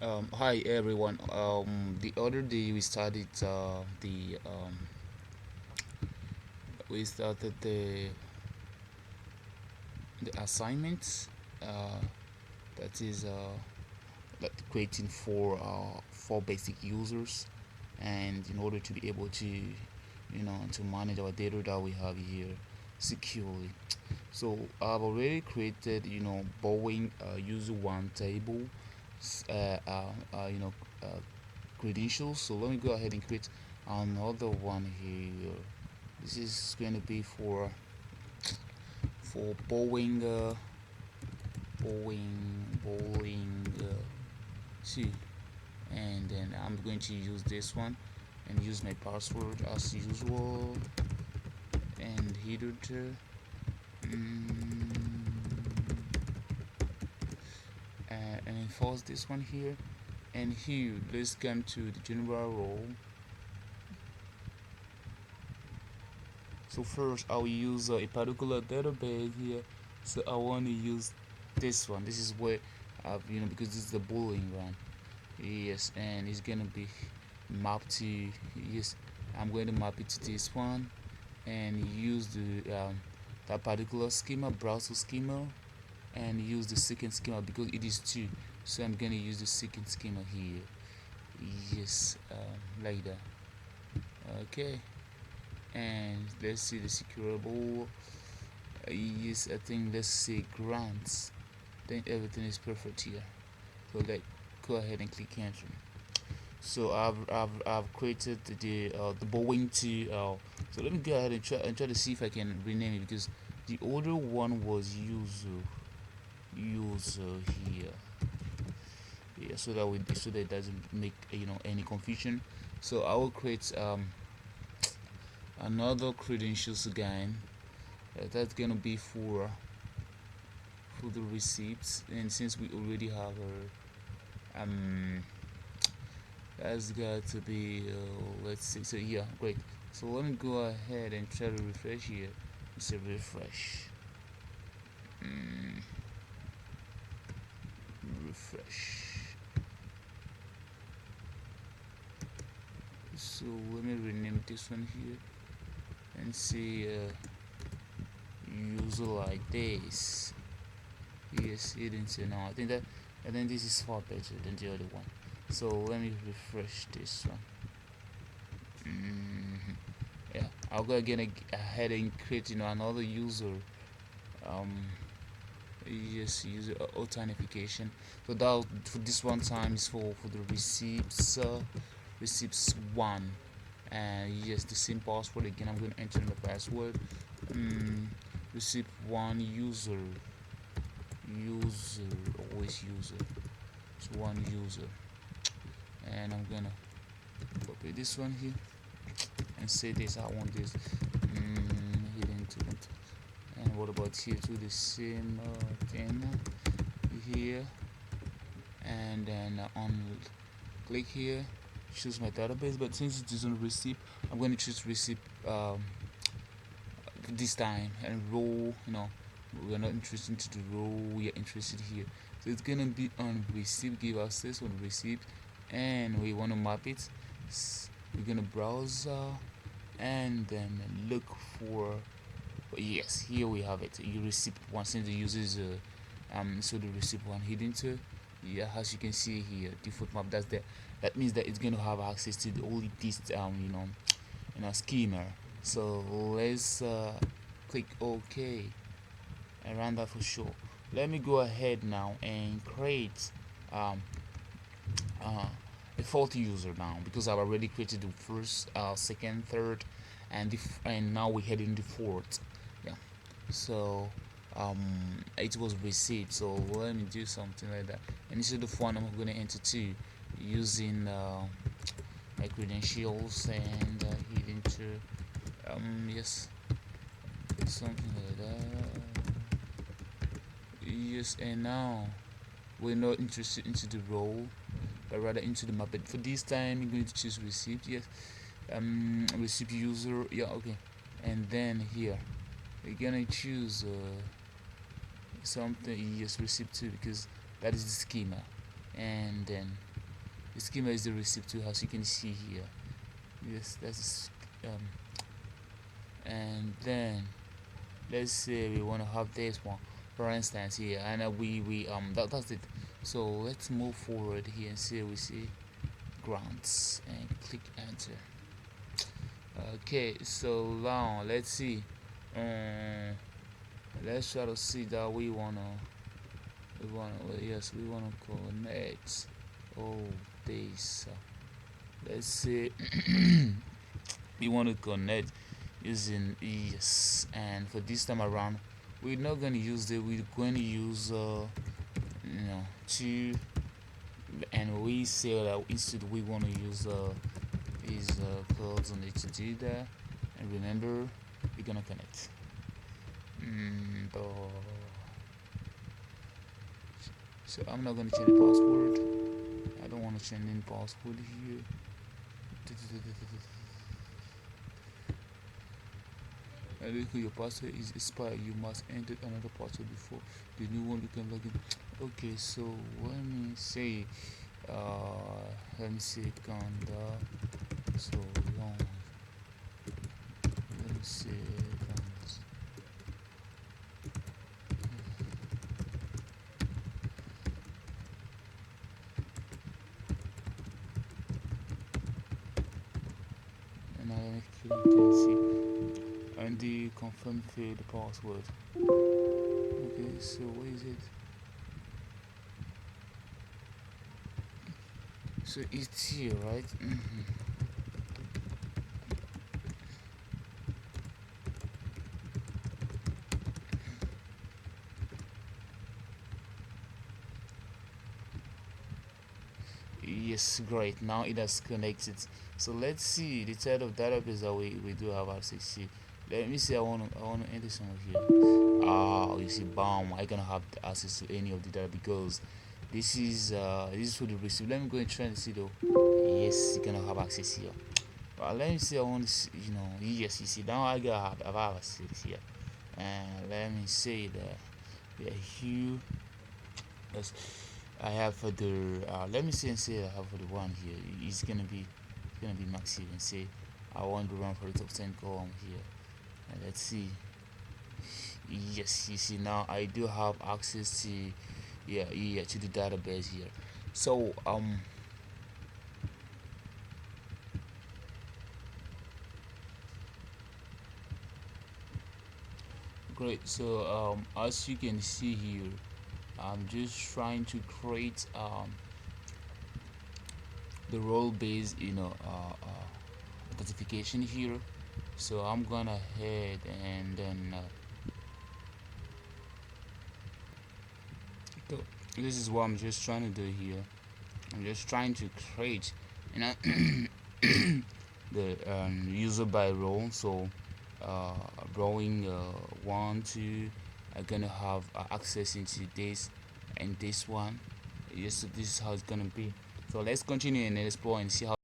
Hi everyone. The other day we started the we started the assignment uh, that is that creating for basic users, and in order to be able to to manage our data that we have here securely. So I've already created Boeing user one table, uh, uh, uh, you know uh, credentials. So let me go ahead and create another one here. This is going to be for Boeing 2, and then I'm going to use this one and use my password as usual and header to mm, and enforce this one here. And here let's come to the general role. So first I will use a particular database here. So I want to use this one. This is where I've because this is the boolean one. Yes, and it's gonna be mapped to, yes, I'm going to map it to this one and use the that particular schema, browser schema, and use the second schema because it is two. So I'm gonna use the second schema here. Yes, like that. Okay, and let's see the securable. Yes, I think let's say grants. I think everything is perfect here. So let go ahead and click enter. So I've created the Boeing 2. So let me go ahead and try to see if I can rename it because the older one was user here. Yeah, so that it doesn't make any confusion. So I will create another credentials again. That's gonna be for the receipts, and since we already have our that's got to be let's see. So yeah, great. So let me go ahead and try to refresh here. It's a refresh. mm, Refresh. So let me rename this one here and see user like this. Yes, it didn't say no. I think this is far better than the other one. So let me refresh this one. mm Yeah, I'll go again ahead and create another user. um yes, user authentication. So that for this one time is for the receipts, receipts one. And yes, the same password again. I'm going to enter in the password. um, Receipt one user, always user. It's one user, and I'm gonna copy this one here and say this. I want this hidden to it. And what about here? To the same thing here, and then on click here, choose my database. But since it is on receipt, I'm going to choose receipt this time, and row. We're not interested into the row, we are interested here. So it's gonna be on receipt. Give access on receipt, and we want to map it. We're gonna browse and then look for, yes, here we have it. You receipt one, since the user is so the receipt one hidden to, yeah, as you can see here, default map. That means that it's going to have access to the only this schema. So let's click OK and run that for sure. Let me go ahead now and create um, uh, a faulty user now, because I've already created the first, second, third, and now we're heading the fourth. Yeah. So it was received. So let me do something like that. And instead of one, I'm going to enter two using my credentials and hit into yes, something like that. Yes, and now we're not interested into the role, but rather into the map. But for this time, you're going to choose receipt. Yes, receipt user. Yeah, okay. And then here we're gonna choose something. Yes, receipt 2, because that is the schema. And then the schema is the receipt too, as you can see here. Yes, that's and then let's say we want to have this one, for instance, here, and that's it. So let's move forward here and see, we see grants and click enter. Okay, so now let's see. um let's try to see that we wanna connect all this. Let's say we want to connect using yes, and for this time around we're not going to use we're going to use two, and we say that instead we want to use these codes on it to do that. And remember, we're gonna connect. So I'm not gonna change the password. I don't want to change any password here. And if your password is expired, you must enter another password before the new one you can log in. Okay, so let me say conda so long. Let me say and I can see and the confirm failed password. Okay, so what is it? So it's here, right? Yes, great. Now it has connected. So let's see the type of database that we do have access to. Let me see. I wanna enter some of here. You see, bam! I can have access to any of the data because this is for the receipt. Let me go and try and see though. Yes, you cannot have access here. But let me see. I want to see, yes, you see now I have access here. And let me say that yeah, here. Yes, I have for the let me see and say I have for the one here. It's gonna be massive and say I want to run for the top 10 column here. And let's see. Yes, you see now I do have access to to the database here. So great. So as you can see here, I'm just trying to create the role based notification here. So I'm gonna head and then so this is what I'm just trying to do here. I'm just trying to create you know the user by role. So uh, rowing 1 2 are gonna have access into this and this one. Yes, so this is how it's gonna be. So let's continue and explore and see how